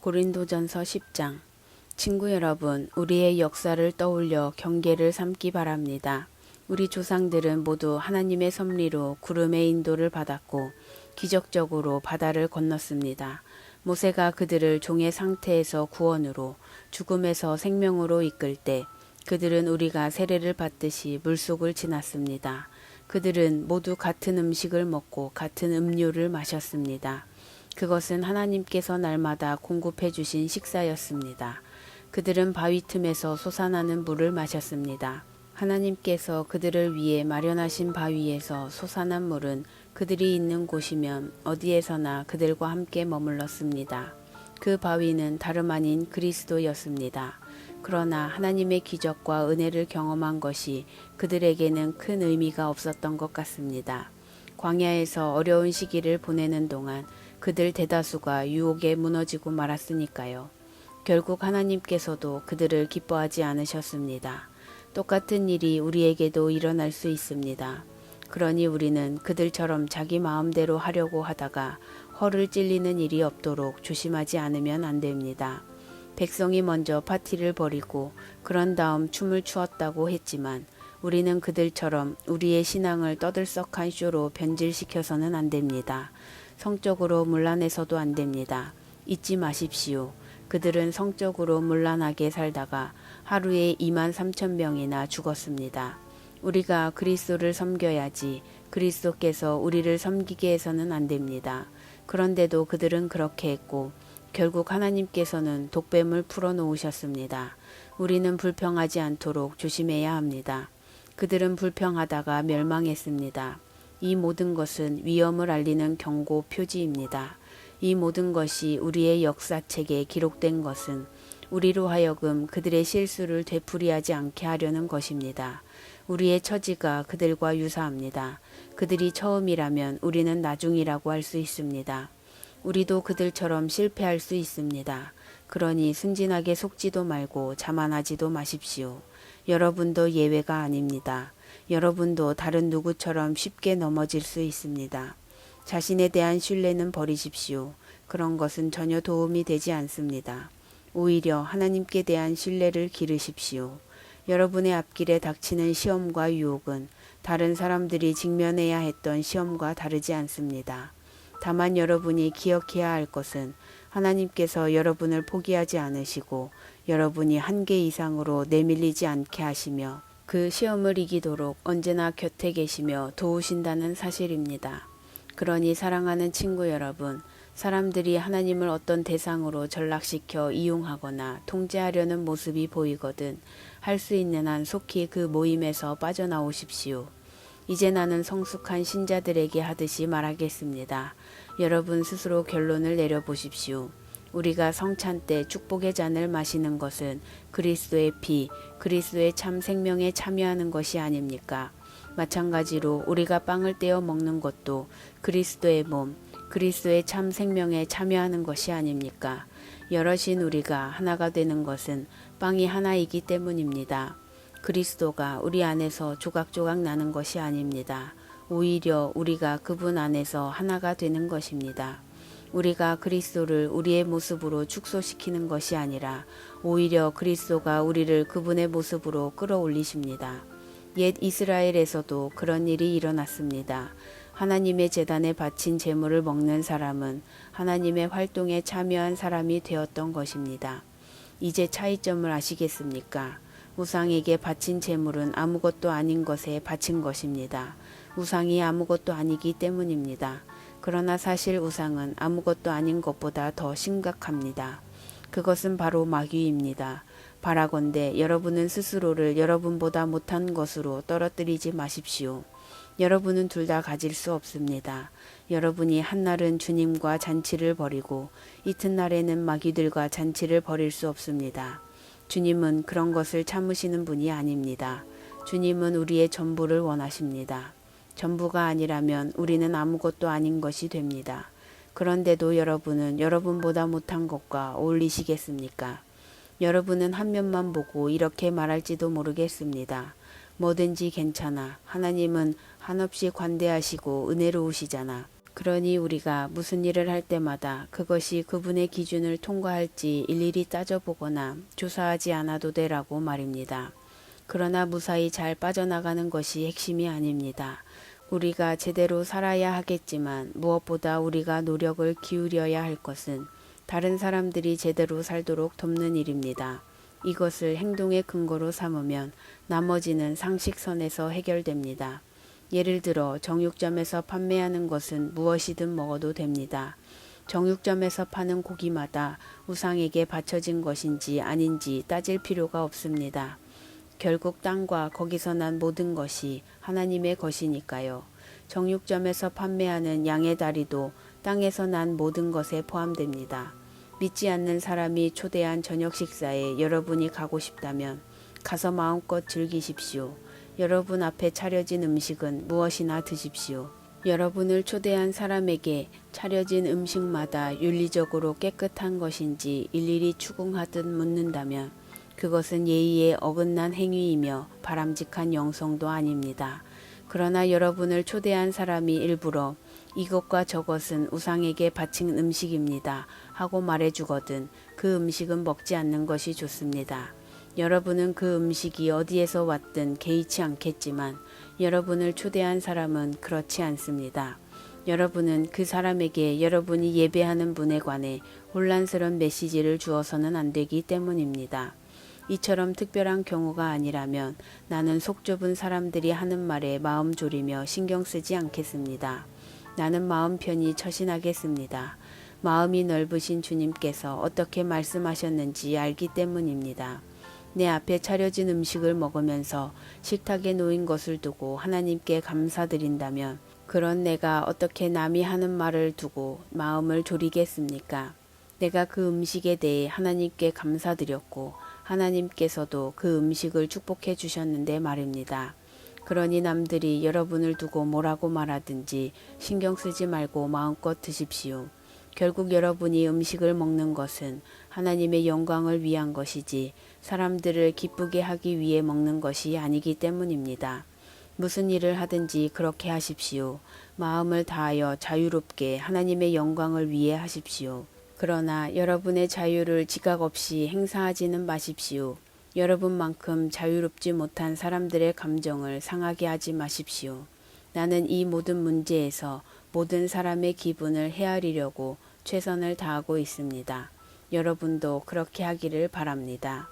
고린도전서 10장. 친구 여러분, 우리의 역사를 떠올려 경계를 삼기 바랍니다. 우리 조상들은 모두 하나님의 섭리로 구름의 인도를 받았고 기적적으로 바다를 건넜습니다. 모세가 그들을 종의 상태에서 구원으로, 죽음에서 생명으로 이끌 때 그들은 우리가 세례를 받듯이 물속을 지났습니다. 그들은 모두 같은 음식을 먹고 같은 음료를 마셨습니다. 그것은 하나님께서 날마다 공급해 주신 식사였습니다. 그들은 바위 틈에서 솟아나는 물을 마셨습니다. 하나님께서 그들을 위해 마련하신 바위에서 솟아난 물은 그들이 있는 곳이면 어디에서나 그들과 함께 머물렀습니다. 그 바위는 다름 아닌 그리스도였습니다. 그러나 하나님의 기적과 은혜를 경험한 것이 그들에게는 큰 의미가 없었던 것 같습니다. 광야에서 어려운 시기를 보내는 동안 그들 대다수가 유혹에 무너지고 말았으니까요. 결국 하나님께서도 그들을 기뻐하지 않으셨습니다. 똑같은 일이 우리에게도 일어날 수 있습니다. 그러니 우리는 그들처럼 자기 마음대로 하려고 하다가 허를 찔리는 일이 없도록 조심하지 않으면 안 됩니다. 백성이 먼저 파티를 벌이고 그런 다음 춤을 추었다고 했지만 우리는 그들처럼 우리의 신앙을 떠들썩한 쇼로 변질시켜서는 안 됩니다. 성적으로 문란해서도 안 됩니다. 잊지 마십시오. 그들은 성적으로 문란하게 살다가 하루에 23,000명이나 죽었습니다. 우리가 그리스도를 섬겨야지 그리스도께서 우리를 섬기게 해서는 안 됩니다. 그런데도 그들은 그렇게 했고 결국 하나님께서는 독뱀을 풀어놓으셨습니다. 우리는 불평하지 않도록 조심해야 합니다. 그들은 불평하다가 멸망했습니다. 이 모든 것은 위험을 알리는 경고 표지입니다. 이 모든 것이 우리의 역사책에 기록된 것은 우리로 하여금 그들의 실수를 되풀이하지 않게 하려는 것입니다. 우리의 처지가 그들과 유사합니다. 그들이 처음이라면 우리는 나중이라고 할 수 있습니다. 우리도 그들처럼 실패할 수 있습니다. 그러니 순진하게 속지도 말고 자만하지도 마십시오. 여러분도 예외가 아닙니다. 여러분도 다른 누구처럼 쉽게 넘어질 수 있습니다. 자신에 대한 신뢰는 버리십시오. 그런 것은 전혀 도움이 되지 않습니다. 오히려 하나님께 대한 신뢰를 기르십시오. 여러분의 앞길에 닥치는 시험과 유혹은 다른 사람들이 직면해야 했던 시험과 다르지 않습니다. 다만 여러분이 기억해야 할 것은 하나님께서 여러분을 포기하지 않으시고 여러분이 한계 이상으로 내밀리지 않게 하시며 그 시험을 이기도록 언제나 곁에 계시며 도우신다는 사실입니다. 그러니 사랑하는 친구 여러분, 사람들이 하나님을 어떤 대상으로 전락시켜 이용하거나 통제하려는 모습이 보이거든 할 수 있는 한 속히 그 모임에서 빠져나오십시오. 이제 나는 성숙한 신자들에게 하듯이 말하겠습니다. 여러분 스스로 결론을 내려보십시오. 우리가 성찬 때 축복의 잔을 마시는 것은 그리스도의 피, 그리스도의 참 생명에 참여하는 것이 아닙니까? 마찬가지로 우리가 빵을 떼어 먹는 것도 그리스도의 몸, 그리스도의 참 생명에 참여하는 것이 아닙니까? 여럿인 우리가 하나가 되는 것은 빵이 하나이기 때문입니다. 그리스도가 우리 안에서 조각조각 나는 것이 아닙니다. 오히려 우리가 그분 안에서 하나가 되는 것입니다. 우리가 그리스도를 우리의 모습으로 축소시키는 것이 아니라 오히려 그리스도가 우리를 그분의 모습으로 끌어올리십니다. 옛 이스라엘에서도 그런 일이 일어났습니다. 하나님의 제단에 바친 제물을 먹는 사람은 하나님의 활동에 참여한 사람이 되었던 것입니다. 이제 차이점을 아시겠습니까? 우상에게 바친 제물은 아무것도 아닌 것에 바친 것입니다. 우상이 아무것도 아니기 때문입니다. 그러나 사실 우상은 아무것도 아닌 것보다 더 심각합니다. 그것은 바로 마귀입니다. 바라건대 여러분은 스스로를 여러분보다 못한 것으로 떨어뜨리지 마십시오. 여러분은 둘 다 가질 수 없습니다. 여러분이 한날은 주님과 잔치를 벌이고 이튿날에는 마귀들과 잔치를 벌일 수 없습니다. 주님은 그런 것을 참으시는 분이 아닙니다. 주님은 우리의 전부를 원하십니다. 전부가 아니라면 우리는 아무것도 아닌 것이 됩니다. 그런데도 여러분은 여러분보다 못한 것과 어울리시겠습니까? 여러분은 한 면만 보고 이렇게 말할지도 모르겠습니다. 뭐든지 괜찮아. 하나님은 한없이 관대하시고 은혜로우시잖아. 그러니 우리가 무슨 일을 할 때마다 그것이 그분의 기준을 통과할지 일일이 따져보거나 조사하지 않아도 되라고 말입니다. 그러나 무사히 잘 빠져나가는 것이 핵심이 아닙니다. 우리가 제대로 살아야 하겠지만 무엇보다 우리가 노력을 기울여야 할 것은 다른 사람들이 제대로 살도록 돕는 일입니다. 이것을 행동의 근거로 삼으면 나머지는 상식선에서 해결됩니다. 예를 들어 정육점에서 판매하는 것은 무엇이든 먹어도 됩니다. 정육점에서 파는 고기마다 우상에게 바쳐진 것인지 아닌지 따질 필요가 없습니다. 결국 땅과 거기서 난 모든 것이 하나님의 것이니까요. 정육점에서 판매하는 양의 다리도 땅에서 난 모든 것에 포함됩니다. 믿지 않는 사람이 초대한 저녁 식사에 여러분이 가고 싶다면 가서 마음껏 즐기십시오. 여러분 앞에 차려진 음식은 무엇이나 드십시오. 여러분을 초대한 사람에게 차려진 음식마다 윤리적으로 깨끗한 것인지 일일이 추궁하듯 묻는다면 그것은 예의에 어긋난 행위이며 바람직한 영성도 아닙니다. 그러나 여러분을 초대한 사람이 일부러 이것과 저것은 우상에게 바친 음식입니다 하고 말해주거든 그 음식은 먹지 않는 것이 좋습니다. 여러분은 그 음식이 어디에서 왔든 개의치 않겠지만 여러분을 초대한 사람은 그렇지 않습니다. 여러분은 그 사람에게 여러분이 예배하는 분에 관해 혼란스러운 메시지를 주어서는 안 되기 때문입니다. 이처럼 특별한 경우가 아니라면 나는 속 좁은 사람들이 하는 말에 마음 졸이며 신경 쓰지 않겠습니다. 나는 마음 편히 처신하겠습니다. 마음이 넓으신 주님께서 어떻게 말씀하셨는지 알기 때문입니다. 내 앞에 차려진 음식을 먹으면서 식탁에 놓인 것을 두고 하나님께 감사드린다면 그런 내가 어떻게 남이 하는 말을 두고 마음을 졸이겠습니까? 내가 그 음식에 대해 하나님께 감사드렸고 하나님께서도 그 음식을 축복해 주셨는데 말입니다. 그러니 남들이 여러분을 두고 뭐라고 말하든지 신경 쓰지 말고 마음껏 드십시오. 결국 여러분이 음식을 먹는 것은 하나님의 영광을 위한 것이지 사람들을 기쁘게 하기 위해 먹는 것이 아니기 때문입니다. 무슨 일을 하든지 그렇게 하십시오. 마음을 다하여 자유롭게 하나님의 영광을 위해 하십시오. 그러나 여러분의 자유를 지각 없이 행사하지는 마십시오. 여러분만큼 자유롭지 못한 사람들의 감정을 상하게 하지 마십시오. 나는 이 모든 문제에서 모든 사람의 기분을 헤아리려고 최선을 다하고 있습니다. 여러분도 그렇게 하기를 바랍니다.